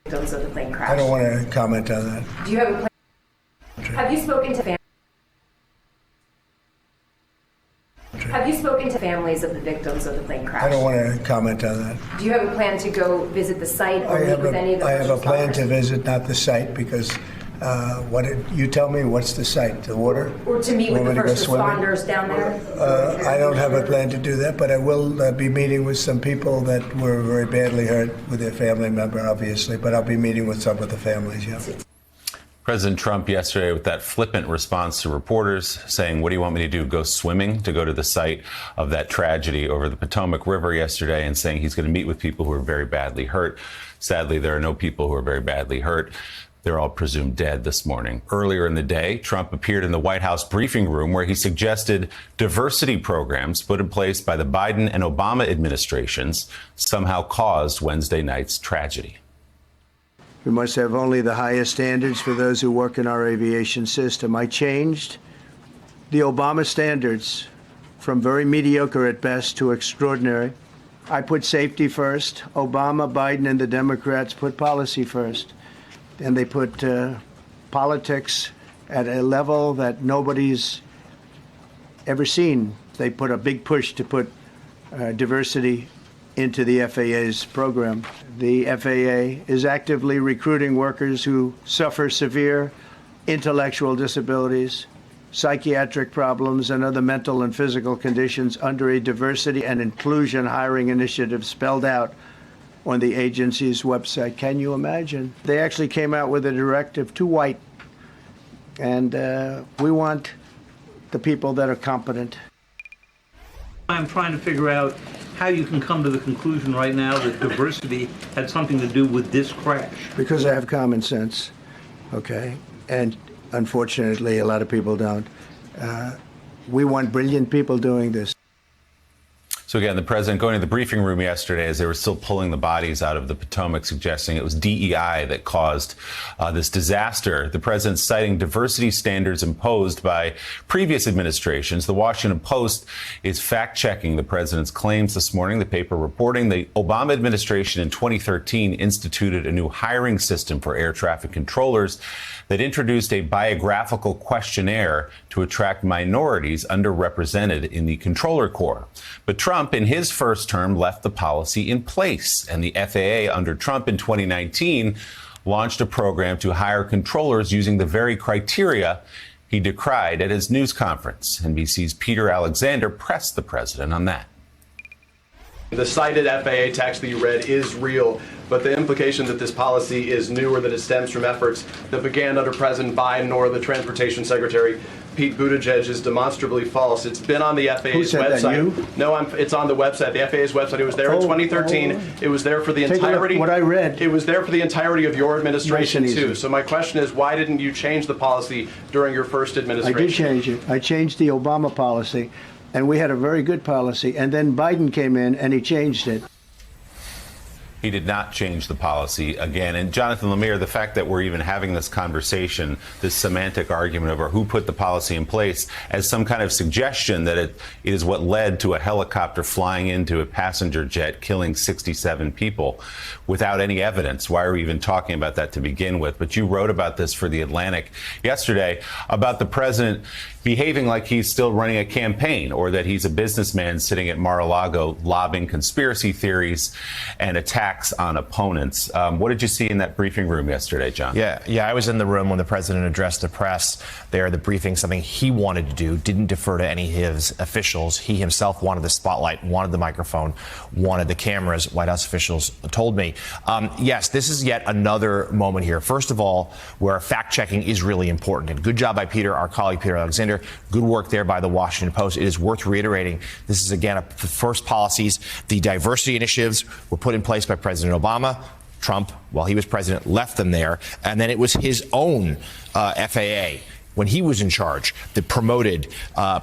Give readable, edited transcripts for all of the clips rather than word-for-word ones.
victims of the plane crash. I don't want to comment on that. Do you have a plan? Have you spoken to families of the victims of the plane crash? I don't want to comment on that. Do you have a plan to go visit the site or meet with any of the I have a plan responders? to visit, not the site, because what did you tell me? What's the site? The water? Or to meet with the first responders down there? I don't have a plan to do that, but I will be meeting with some people that were very badly hurt with their family member, obviously, but I'll be meeting with some of the families, yeah. President Trump yesterday with that flippant response to reporters saying, what do you want me to do? Go swimming? To go to the site of that tragedy over the Potomac River yesterday, and saying he's going to meet with people who are very badly hurt. Sadly, there are no people who are very badly hurt. They're all presumed dead this morning. Earlier in the day, Trump appeared in the White House briefing room where he suggested diversity programs put in place by the Biden and Obama administrations somehow caused Wednesday night's tragedy. We must have only the highest standards for those who work in our aviation system. I changed the Obama standards from very mediocre at best to extraordinary. I put safety first. Obama, Biden, and the Democrats put policy first. And they put politics at a level that nobody's ever seen. They put a big push to put diversity into the FAA's program. The FAA is actively recruiting workers who suffer severe intellectual disabilities, psychiatric problems, and other mental and physical conditions under a diversity and inclusion hiring initiative spelled out on the agency's website. Can you imagine? They actually came out with a directive, too white. And we want the people that are competent. I'm trying to figure out how you can come to the conclusion right now that diversity had something to do with this crash. Because I have common sense, okay? And unfortunately, a lot of people don't. We want brilliant people doing this. So again, the president going to the briefing room yesterday as they were still pulling the bodies out of the Potomac, suggesting it was DEI that caused this disaster. The president citing diversity standards imposed by previous administrations. The Washington Post is fact-checking the president's claims this morning. The paper reporting the Obama administration in 2013 instituted a new hiring system for air traffic controllers that introduced a biographical questionnaire to attract minorities underrepresented in the controller corps. But Trump, in his first term, left the policy in place, and the FAA under Trump in 2019 launched a program to hire controllers using the very criteria he decried at his news conference. NBC's Peter Alexander pressed the president on that. The cited FAA text that you read is real, but the implication that this policy is new or that it stems from efforts that began under President Biden or the Transportation Secretary Pete Buttigieg is demonstrably false. It's been on the FAA's Who said website. That, you? No, it's on the website, the FAA's website. It was there in 2013. It was there for the entirety. What I read. It was there for the entirety of your administration too. So my question is, why didn't you change the policy during your first administration? I did change it. I changed the Obama policy, and we had a very good policy. And then Biden came in and he changed it. He did not change the policy again. And Jonathan Lemire, the fact that we're even having this conversation, this semantic argument over who put the policy in place as some kind of suggestion that it is what led to a helicopter flying into a passenger jet, killing 67 people without any evidence. Why are we even talking about that to begin with? But you wrote about this for The Atlantic yesterday about the president behaving like he's still running a campaign, or that he's a businessman sitting at Mar-a-Lago lobbing conspiracy theories and attacks on opponents. What did you see in that briefing room yesterday, John? Yeah, I was in the room when the president addressed the press there. The briefing, something he wanted to do, didn't defer to any of his officials. He himself wanted the spotlight, wanted the microphone, wanted the cameras, White House officials told me. Yes, this is yet another moment here. First of all, where fact-checking is really important. And good job by Peter, our colleague Peter Alexander. Good work there by the Washington Post. It is worth reiterating. This is, again, the first policies. The diversity initiatives were put in place by President Obama. Trump, while he was president, left them there. And then it was his own FAA, when he was in charge, that promoted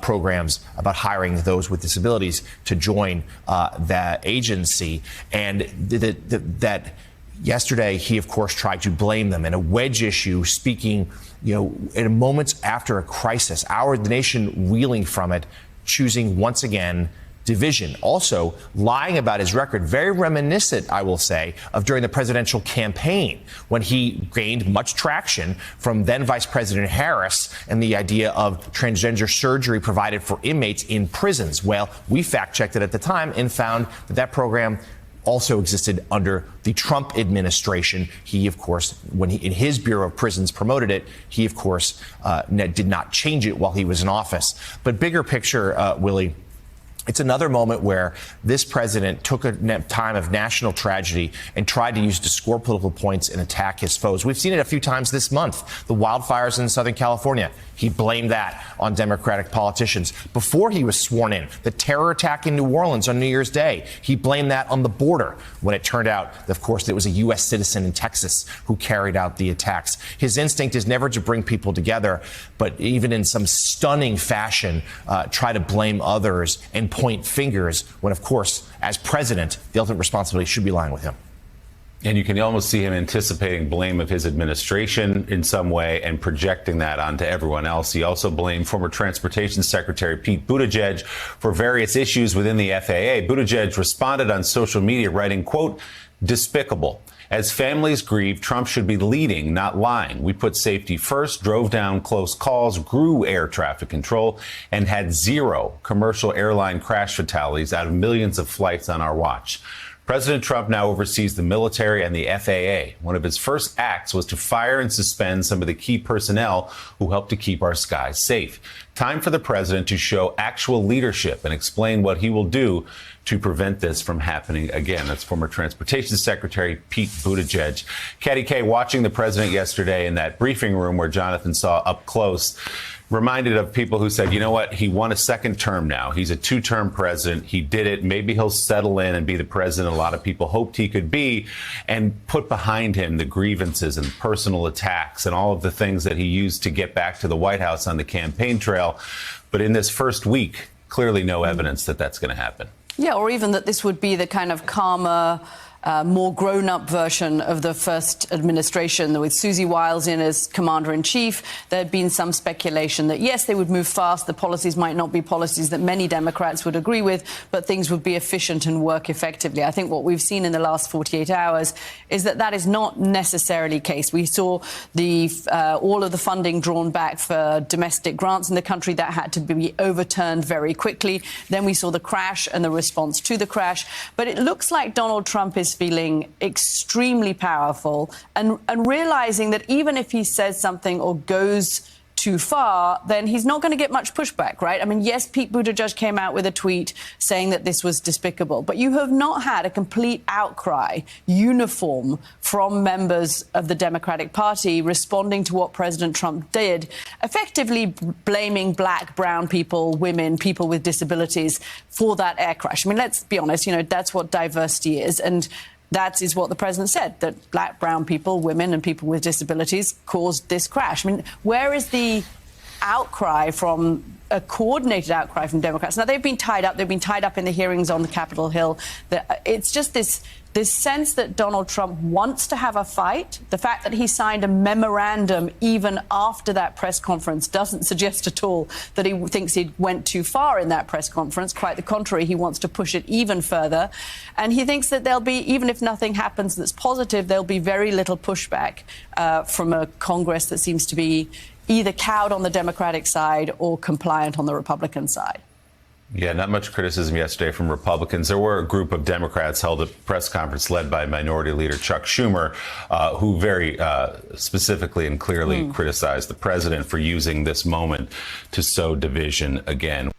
programs about hiring those with disabilities to join that agency. And that yesterday, he, of course, tried to blame them in a wedge issue, speaking, in moments after a crisis, the nation reeling from it, choosing once again division. Also, lying about his record, very reminiscent, I will say, of during the presidential campaign when he gained much traction from then Vice President Harris and the idea of transgender surgery provided for inmates in prisons. Well, we fact-checked it at the time and found that that program also existed under the Trump administration. He, of course, when he, in his Bureau of Prisons, promoted it, he, of course, did not change it while he was in office. But bigger picture, Willie, it's another moment where this president took a time of national tragedy and tried to use it to score political points and attack his foes. We've seen it a few times this month. The wildfires in Southern California, he blamed that on Democratic politicians. Before he was sworn in, the terror attack in New Orleans on New Year's Day, he blamed that on the border when it turned out, of course, it was a U.S. citizen in Texas who carried out the attacks. His instinct is never to bring people together, but even in some stunning fashion, try to blame others and point fingers when, of course, as president, the ultimate responsibility should be lying with him. And you can almost see him anticipating blame of his administration in some way and projecting that onto everyone else. He also blamed former Transportation Secretary Pete Buttigieg for various issues within the FAA. Buttigieg responded on social media writing, quote, "Despicable. As families grieve, Trump should be leading, not lying. We put safety first, drove down close calls, grew air traffic control, and had 0 commercial airline crash fatalities out of millions of flights on our watch." President Trump now oversees the military and the FAA. One of his first acts was to fire and suspend some of the key personnel who helped to keep our skies safe. Time for the president to show actual leadership and explain what he will do to prevent this from happening again. That's former Transportation Secretary Pete Buttigieg. Katty Kay, watching the president yesterday in that briefing room where Jonathan saw up close, reminded of people who said, you know what, he won a second term now. He's a 2-term president. He did it. Maybe he'll settle in and be the president a lot of people hoped he could be, and put behind him the grievances and personal attacks and all of the things that he used to get back to the White House on the campaign trail. But in this first week, clearly no evidence that that's going to happen. Yeah, or even that this would be the kind of calmer, more grown-up version of the first administration with Susie Wiles in as commander-in-chief. There had been some speculation that, yes, they would move fast. The policies might not be policies that many Democrats would agree with, but things would be efficient and work effectively. I think what we've seen in the last 48 hours is that that is not necessarily the case. We saw the all of the funding drawn back for domestic grants in the country that had to be overturned very quickly. Then we saw the crash and the response to the crash. But it looks like Donald Trump is feeling extremely powerful and realizing that even if he says something or goes too far, then he's not going to get much pushback, right? I mean, yes, Pete Buttigieg came out with a tweet saying that this was despicable, but you have not had a complete outcry, uniform, from members of the Democratic Party responding to what President Trump did, effectively blaming black, brown people, women, people with disabilities for that air crash. I mean, let's be honest, you know, that's what diversity is. And that is what the president said, that black, brown people, women and people with disabilities caused this crash. I mean, where is the outcry from, a coordinated outcry from Democrats? Now, they've been tied up in the hearings on the Capitol Hill. It's just this sense that Donald Trump wants to have a fight. The fact that he signed a memorandum even after that press conference doesn't suggest at all that he thinks he went too far in that press conference. Quite the contrary, he wants to push it even further. And he thinks that there'll be, even if nothing happens that's positive, there'll be very little pushback from a Congress that seems to be either cowed on the Democratic side or compliant on the Republican side. Yeah, not much criticism yesterday from Republicans. There were a group of Democrats held a press conference led by Minority Leader Chuck Schumer, who very specifically and clearly criticized the president for using this moment to sow division again.